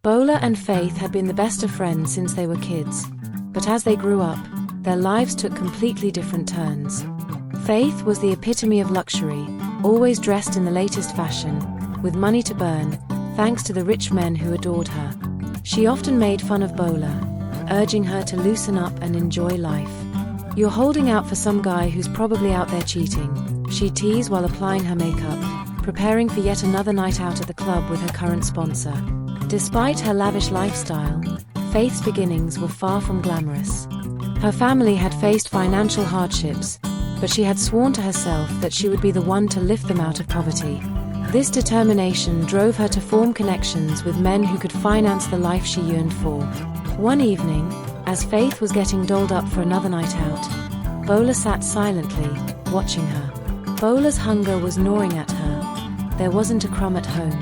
Bola and Faith had been the best of friends since they were kids. But as they grew up, their lives took completely different turns. Faith was the epitome of luxury, always dressed in the latest fashion, with money to burn, thanks to the rich men who adored her. She often made fun of Bola, urging her to loosen up and enjoy life. "You're holding out for some guy who's probably out there cheating," she'd tease while applying her makeup, preparing for yet another night out at the club with her current sponsor. Despite her lavish lifestyle, Faith's beginnings were far from glamorous. Her family had faced financial hardships, but she had sworn to herself that she would be the one to lift them out of poverty. This determination drove her to form connections with men who could finance the life she yearned for. One evening, as Faith was getting dolled up for another night out, Bola sat silently, watching her. Bola's hunger was gnawing at her. There wasn't a crumb at home.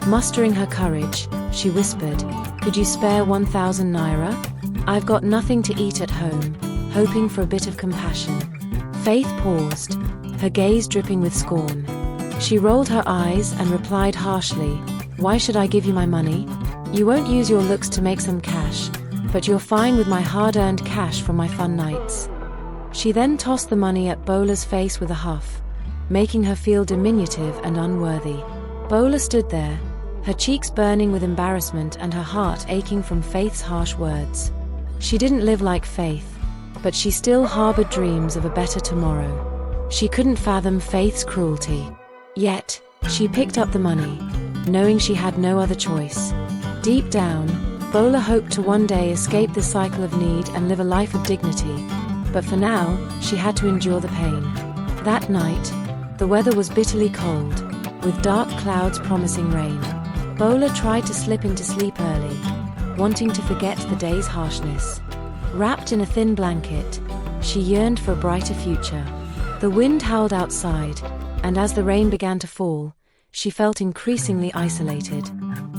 Mustering her courage, she whispered, "Could you spare 1,000 naira? I've got nothing to eat at home," hoping for a bit of compassion. Faith paused, her gaze dripping with scorn. She rolled her eyes and replied harshly, "Why should I give you my money? You won't use your looks to make some cash, but you're fine with my hard-earned cash from my fun nights." She then tossed the money at Bola's face with a huff, making her feel diminutive and unworthy. Bola stood there, her cheeks burning with embarrassment and her heart aching from Faith's harsh words. She didn't live like Faith, but she still harbored dreams of a better tomorrow. She couldn't fathom Faith's cruelty. Yet, she picked up the money, knowing she had no other choice. Deep down, Bola hoped to one day escape this cycle of need and live a life of dignity. But for now, she had to endure the pain. That night, the weather was bitterly cold, with dark clouds promising rain. Bola tried to slip into sleep early, wanting to forget the day's harshness. Wrapped in a thin blanket, she yearned for a brighter future. The wind howled outside, and as the rain began to fall, she felt increasingly isolated.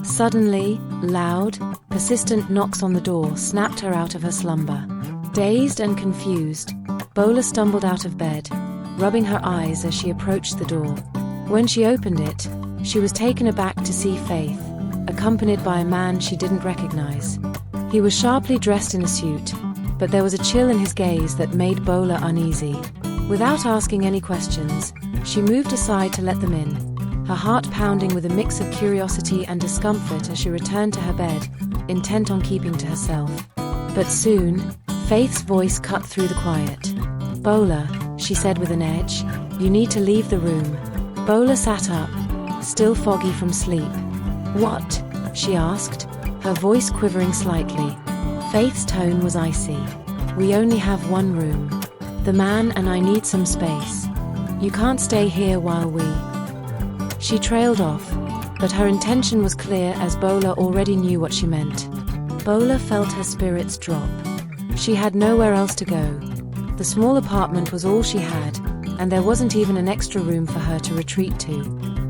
Suddenly, loud, persistent knocks on the door snapped her out of her slumber. Dazed and confused, Bola stumbled out of bed, rubbing her eyes as she approached the door. When she opened it, she was taken aback to see Faith, accompanied by a man she didn't recognize. He was sharply dressed in a suit, but there was a chill in his gaze that made Bola uneasy. Without asking any questions, she moved aside to let them in, her heart pounding with a mix of curiosity and discomfort as she returned to her bed, intent on keeping to herself. But soon, Faith's voice cut through the quiet. "Bola," she said with an edge, "you need to leave the room." Bola sat up, still foggy from sleep. "What?" she asked, her voice quivering slightly. Faith's tone was icy. "We only have one room. The man and I need some space. You can't stay here while we..." She trailed off, but her intention was clear as Bola already knew what she meant. Bola felt her spirits drop. She had nowhere else to go. The small apartment was all she had, and there wasn't even an extra room for her to retreat to.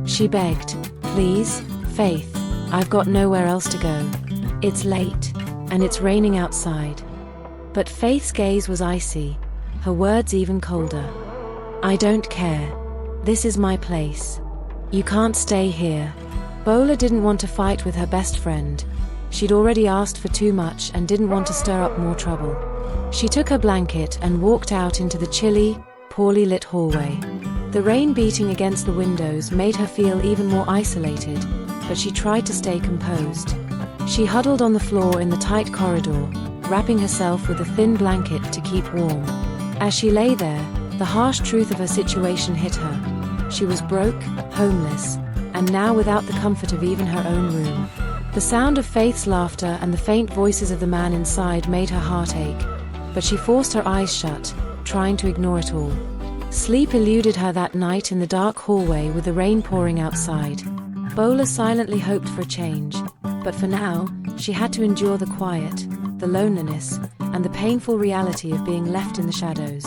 She begged, "Please, Faith, I've got nowhere else to go. It's late, and it's raining outside." But Faith's gaze was icy, her words even colder. "I don't care. This is my place. You can't stay here." Bola didn't want to fight with her best friend. She'd already asked for too much and didn't want to stir up more trouble. She took her blanket and walked out into the chilly, poorly lit hallway. The rain beating against the windows made her feel even more isolated, but she tried to stay composed. She huddled on the floor in the tight corridor, wrapping herself with a thin blanket to keep warm. As she lay there, the harsh truth of her situation hit her. She was broke, homeless, and now without the comfort of even her own room. The sound of Faith's laughter and the faint voices of the man inside made her heart ache, but she forced her eyes shut, trying to ignore it all. Sleep eluded her that night in the dark hallway with the rain pouring outside. Bola silently hoped for a change, but for now, she had to endure the quiet, the loneliness, and the painful reality of being left in the shadows.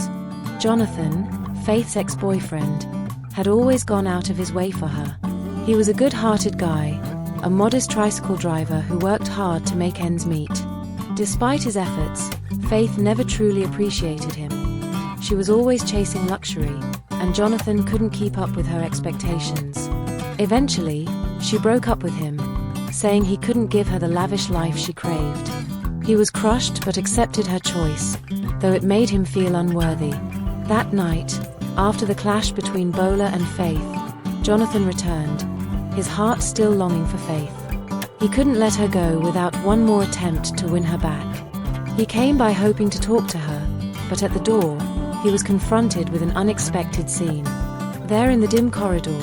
Jonathan, Faith's ex-boyfriend, had always gone out of his way for her. He was a good-hearted guy, a modest tricycle driver who worked hard to make ends meet. Despite his efforts, Faith never truly appreciated him. She was always chasing luxury, and Jonathan couldn't keep up with her expectations. Eventually, she broke up with him, saying he couldn't give her the lavish life she craved. He was crushed but accepted her choice, though it made him feel unworthy. That night, after the clash between Bola and Faith, Jonathan returned, his heart still longing for Faith. He couldn't let her go without one more attempt to win her back. He came by hoping to talk to her, but at the door, he was confronted with an unexpected scene. There in the dim corridor,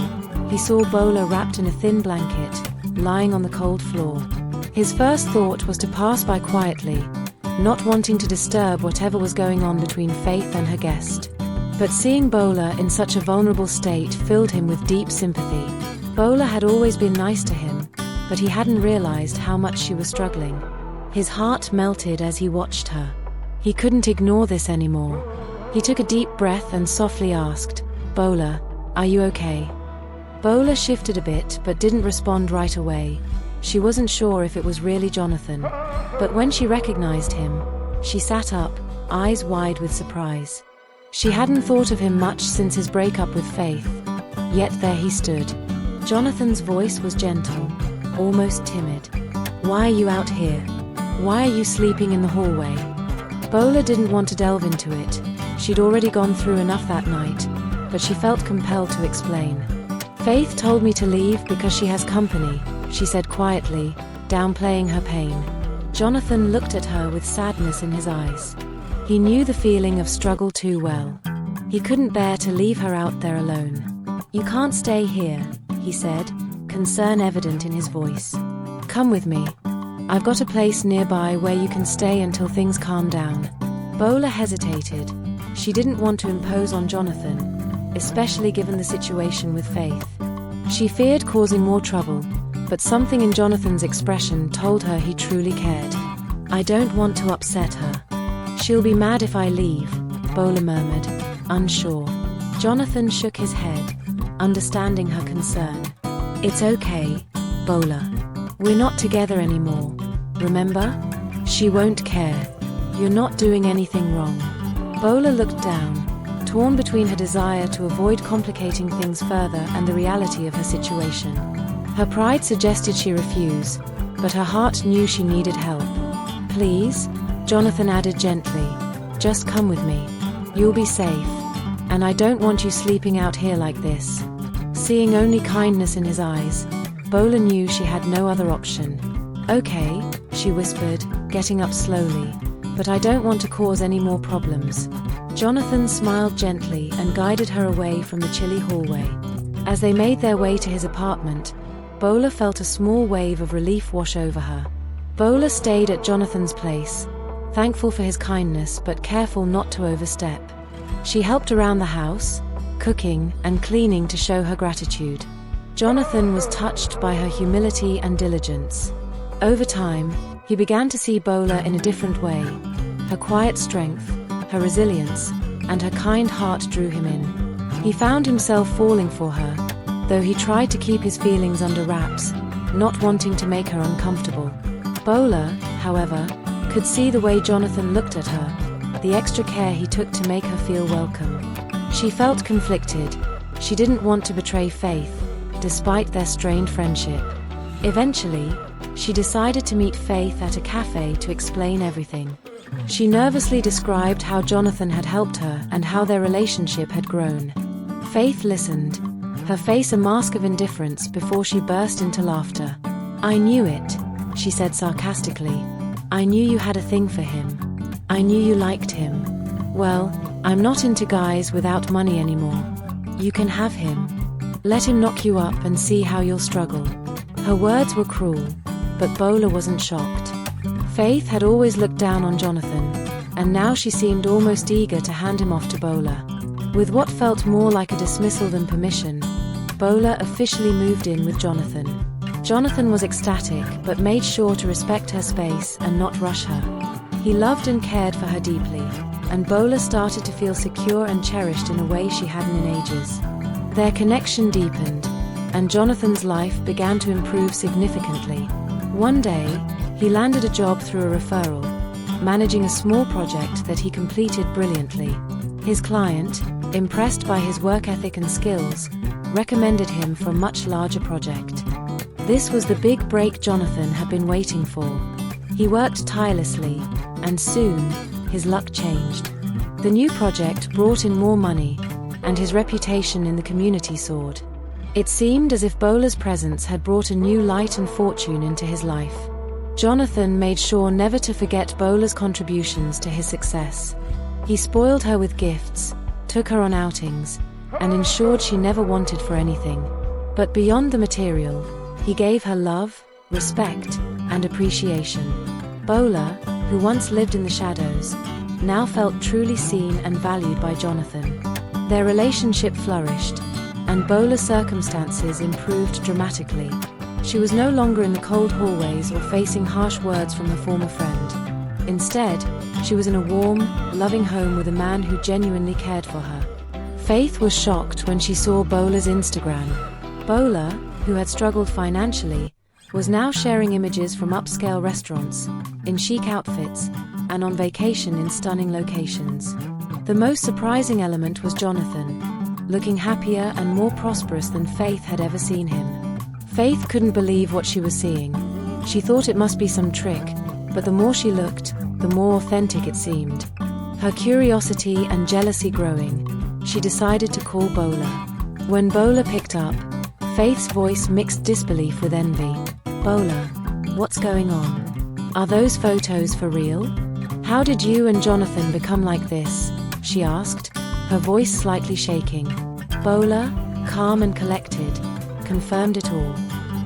he saw Bola wrapped in a thin blanket, lying on the cold floor. His first thought was to pass by quietly, not wanting to disturb whatever was going on between Faith and her guest. But seeing Bola in such a vulnerable state filled him with deep sympathy. Bola had always been nice to him, but he hadn't realized how much she was struggling. His heart melted as he watched her. He couldn't ignore this anymore. He took a deep breath and softly asked, "Bola, are you okay?" Bola shifted a bit but didn't respond right away. She wasn't sure if it was really Jonathan. But when she recognized him, she sat up, eyes wide with surprise. She hadn't thought of him much since his breakup with Faith. Yet there he stood. Jonathan's voice was gentle, almost timid. "Why are you out here? Why are you sleeping in the hallway?" Bola didn't want to delve into it. She'd already gone through enough that night, but she felt compelled to explain. "Faith told me to leave because she has company," she said quietly, downplaying her pain. Jonathan looked at her with sadness in his eyes. He knew the feeling of struggle too well. He couldn't bear to leave her out there alone. "You can't stay here," he said, concern evident in his voice. "Come with me. I've got a place nearby where you can stay until things calm down." Bola hesitated. She didn't want to impose on Jonathan, especially given the situation with Faith. She feared causing more trouble, but something in Jonathan's expression told her he truly cared. "I don't want to upset her. She'll be mad if I leave," Bola murmured, unsure. Jonathan shook his head, understanding her concern. "It's okay, Bola. We're not together anymore, remember? She won't care. You're not doing anything wrong." Bola looked down, torn between her desire to avoid complicating things further and the reality of her situation. Her pride suggested she refuse, but her heart knew she needed help. "Please," Jonathan added gently, "just come with me. You'll be safe, and I don't want you sleeping out here like this." Seeing only kindness in his eyes, Bola knew she had no other option. "Okay," she whispered, getting up slowly, "but I don't want to cause any more problems." Jonathan smiled gently and guided her away from the chilly hallway. As they made their way to his apartment, Bola felt a small wave of relief wash over her. Bola stayed at Jonathan's place, thankful for his kindness but careful not to overstep. She helped around the house, cooking and cleaning to show her gratitude. Jonathan was touched by her humility and diligence. Over time, he began to see Bola in a different way. Her quiet strength, her resilience, and her kind heart drew him in. He found himself falling for her, though he tried to keep his feelings under wraps, not wanting to make her uncomfortable. Bola, however, could see the way Jonathan looked at her, the extra care he took to make her feel welcome. She felt conflicted. She didn't want to betray Faith, despite their strained friendship. Eventually, she decided to meet Faith at a cafe to explain everything. She nervously described how Jonathan had helped her and how their relationship had grown. Faith listened, her face a mask of indifference before she burst into laughter. "I knew it," she said sarcastically. "I knew you had a thing for him. I knew you liked him. Well, I'm not into guys without money anymore. You can have him. Let him knock you up and see how you'll struggle." Her words were cruel, but Bola wasn't shocked. Faith had always looked down on Jonathan, and now she seemed almost eager to hand him off to Bola. With what felt more like a dismissal than permission, Bola officially moved in with Jonathan. Jonathan was ecstatic, but made sure to respect her space and not rush her. He loved and cared for her deeply, and Bola started to feel secure and cherished in a way she hadn't in ages. Their connection deepened, and Jonathan's life began to improve significantly. One day, he landed a job through a referral, managing a small project that he completed brilliantly. His client, impressed by his work ethic and skills, recommended him for a much larger project. This was the big break Jonathan had been waiting for. He worked tirelessly, and soon, his luck changed. The new project brought in more money, and his reputation in the community soared. It seemed as if Bola's presence had brought a new light and fortune into his life. Jonathan made sure never to forget Bola's contributions to his success. He spoiled her with gifts, took her on outings, and ensured she never wanted for anything. But beyond the material, he gave her love, respect, and appreciation. Bola, who once lived in the shadows, now felt truly seen and valued by Jonathan. Their relationship flourished, and Bola's circumstances improved dramatically. She was no longer in the cold hallways or facing harsh words from her former friend. Instead, she was in a warm, loving home with a man who genuinely cared for her. Faith was shocked when she saw Bola's Instagram. Bola, who had struggled financially, was now sharing images from upscale restaurants, in chic outfits, and on vacation in stunning locations. The most surprising element was Jonathan, looking happier and more prosperous than Faith had ever seen him. Faith couldn't believe what she was seeing. She thought it must be some trick, but the more she looked, the more authentic it seemed. Her curiosity and jealousy growing, she decided to call Bola. When Bola picked up, Faith's voice mixed disbelief with envy. "Bola, what's going on? Are those photos for real? How did you and Jonathan become like this?" she asked, her voice slightly shaking. Bola, calm and collected, confirmed it all.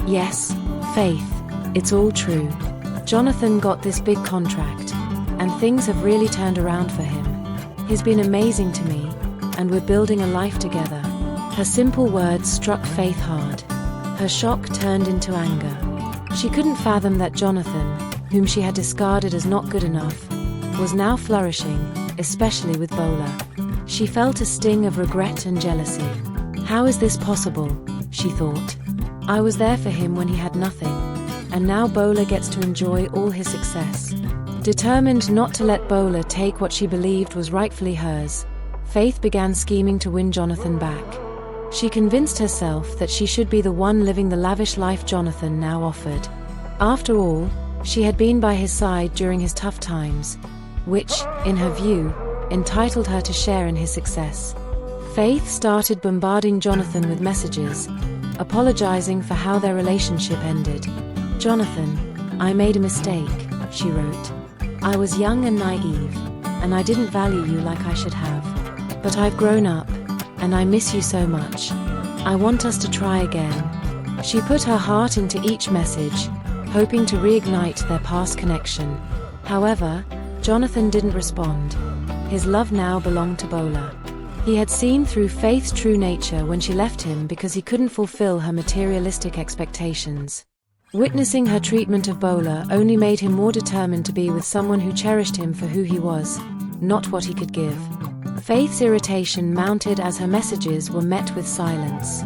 "Yes, Faith, it's all true. Jonathan got this big contract, and things have really turned around for him. He's been amazing to me, and we're building a life together." Her simple words struck Faith hard. Her shock turned into anger. She couldn't fathom that Jonathan, whom she had discarded as not good enough, was now flourishing, especially with Bola. She felt a sting of regret and jealousy. "How is this possible?" she thought. "I was there for him when he had nothing, and now Bola gets to enjoy all his success." Determined not to let Bola take what she believed was rightfully hers, Faith began scheming to win Jonathan back. She convinced herself that she should be the one living the lavish life Jonathan now offered. After all, she had been by his side during his tough times, which, in her view, entitled her to share in his success. Faith started bombarding Jonathan with messages, apologizing for how their relationship ended. "Jonathan, I made a mistake," she wrote. "I was young and naive, and I didn't value you like I should have. But I've grown up, and I miss you so much. I want us to try again." She put her heart into each message, hoping to reignite their past connection. However, Jonathan didn't respond. His love now belonged to Bola. He had seen through Faith's true nature when she left him because he couldn't fulfill her materialistic expectations. Witnessing her treatment of Bola only made him more determined to be with someone who cherished him for who he was, not what he could give. Faith's irritation mounted as her messages were met with silence.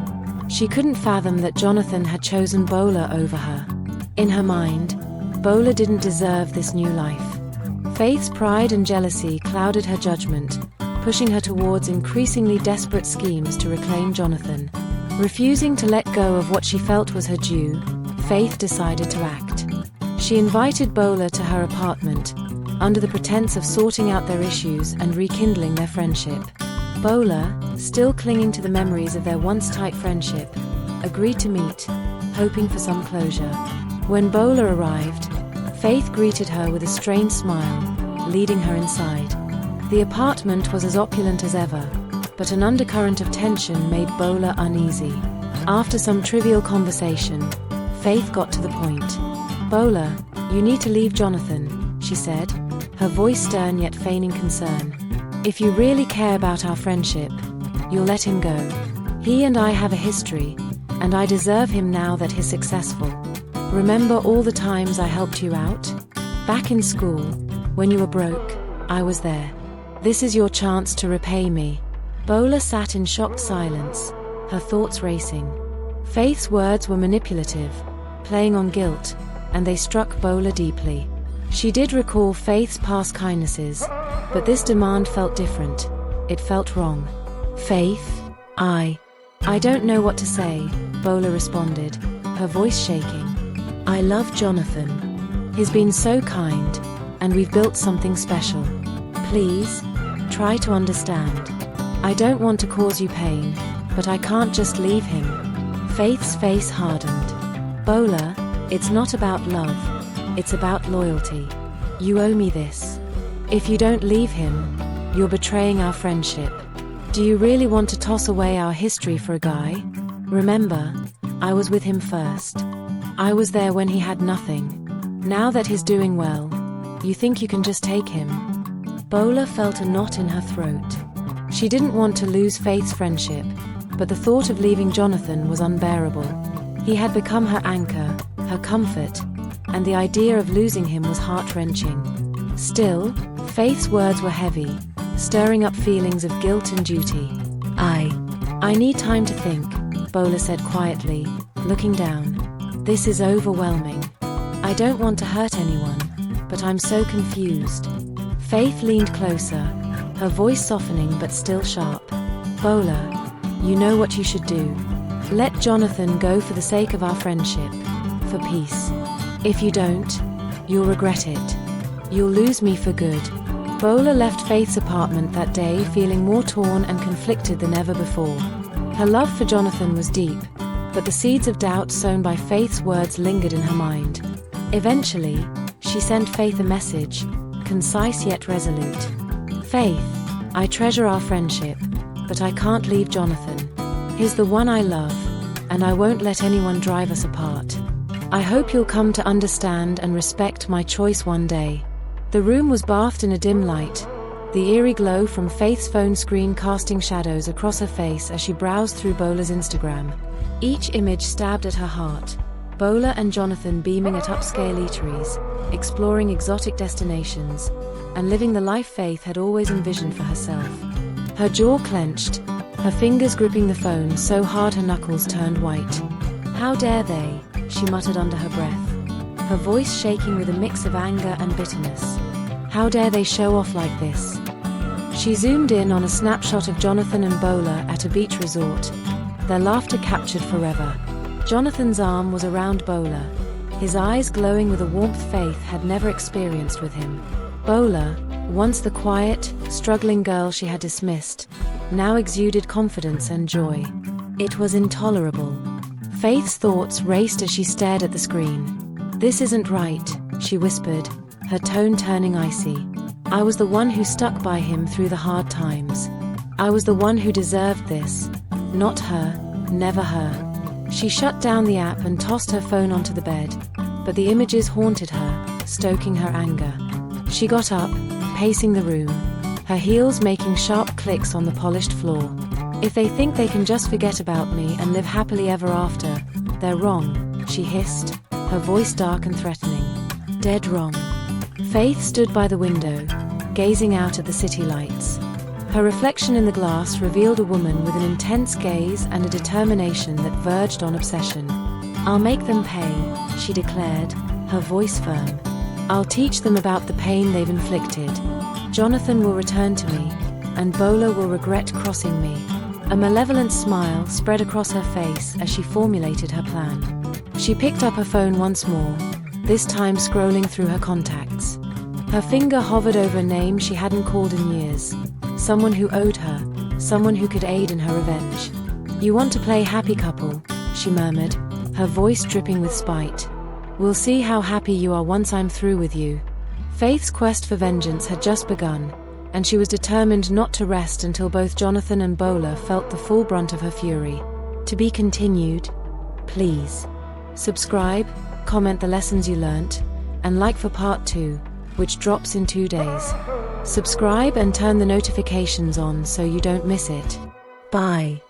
She couldn't fathom that Jonathan had chosen Bola over her. In her mind, Bola didn't deserve this new life. Faith's pride and jealousy clouded her judgment, pushing her towards increasingly desperate schemes to reclaim Jonathan. Refusing to let go of what she felt was her due, Faith decided to act. She invited Bola to her apartment, under the pretense of sorting out their issues and rekindling their friendship. Bola, still clinging to the memories of their once tight friendship, agreed to meet, hoping for some closure. When Bola arrived, Faith greeted her with a strained smile, leading her inside. The apartment was as opulent as ever, but an undercurrent of tension made Bola uneasy. After some trivial conversation, Faith got to the point. "Bola, you need to leave Jonathan," she said, her voice stern yet feigning concern. "If you really care about our friendship, you'll let him go. He and I have a history, and I deserve him now that he's successful. Remember all the times I helped you out? Back in school, when you were broke, I was there. This is your chance to repay me." Bola sat in shocked silence, her thoughts racing. Faith's words were manipulative, playing on guilt, and they struck Bola deeply. She did recall Faith's past kindnesses, but this demand felt different. It felt wrong. "Faith, I don't know what to say," Bola responded. her voice shaking. "I love Jonathan. He's been so kind, and we've built something special. Please, try to understand. I don't want to cause you pain, but I can't just leave him." Faith's face hardened. "Bola, it's not about love. It's about loyalty. You owe me this. If you don't leave him, you're betraying our friendship. Do you really want to toss away our history for a guy? Remember, I was with him first. I was there when he had nothing. Now that he's doing well, you think you can just take him?" Bola felt a knot in her throat. She didn't want to lose Faith's friendship, but the thought of leaving Jonathan was unbearable. He had become her anchor, her comfort, and the idea of losing him was heart-wrenching. Still, Faith's words were heavy, stirring up feelings of guilt and duty. I need time to think," Bola said quietly, looking down. "This is overwhelming. I don't want to hurt anyone, but I'm so confused." Faith leaned closer, her voice softening but still sharp. "Bola, you know what you should do. Let Jonathan go for the sake of our friendship, for peace. If you don't, you'll regret it. You'll lose me for good." Bola left Faith's apartment that day feeling more torn and conflicted than ever before. Her love for Jonathan was deep, but the seeds of doubt sown by Faith's words lingered in her mind. Eventually, she sent Faith a message, concise yet resolute. "Faith, I treasure our friendship, but I can't leave Jonathan. He's the one I love, and I won't let anyone drive us apart. I hope you'll come to understand and respect my choice one day." The room was bathed in a dim light, the eerie glow from Faith's phone screen casting shadows across her face as she browsed through Bola's Instagram. Each image stabbed at her heart. Bola and Jonathan beaming at upscale eateries, exploring exotic destinations, and living the life Faith had always envisioned for herself. Her jaw clenched, her fingers gripping the phone so hard her knuckles turned white. "How dare they?" she muttered under her breath, her voice shaking with a mix of anger and bitterness. "How dare they show off like this?" She zoomed in on a snapshot of Jonathan and Bola at a beach resort, their laughter captured forever. Jonathan's arm was around Bola, his eyes glowing with a warmth Faith had never experienced with him. Bola, once the quiet, struggling girl she had dismissed, now exuded confidence and joy. It was intolerable. Faith's thoughts raced as she stared at the screen. "This isn't right," she whispered, her tone turning icy. "I was the one who stuck by him through the hard times. I was the one who deserved this. Not her, never her." She shut down the app and tossed her phone onto the bed, but the images haunted her, stoking her anger. She got up, pacing the room, her heels making sharp clicks on the polished floor. "If they think they can just forget about me and live happily ever after, they're wrong," she hissed, her voice dark and threatening. Dead wrong. Faith stood by the window, gazing out at the city lights. Her reflection in the glass revealed a woman with an intense gaze and a determination that verged on obsession. "I'll make them pay," she declared, her voice firm. "I'll teach them about the pain they've inflicted. Jonathan will return to me, and Bola will regret crossing me." A malevolent smile spread across her face as she formulated her plan. She picked up her phone once more, this time scrolling through her contacts. Her finger hovered over a name she hadn't called in years. Someone who owed her, someone who could aid in her revenge. "You want to play happy couple," she murmured, her voice dripping with spite. "We'll see how happy you are once I'm through with you." Faith's quest for vengeance had just begun, and she was determined not to rest until both Jonathan and Bola felt the full brunt of her fury. To be continued. Please subscribe, comment the lessons you learnt, and like for part 2, which drops in 2 days. Subscribe and turn the notifications on so you don't miss it. Bye.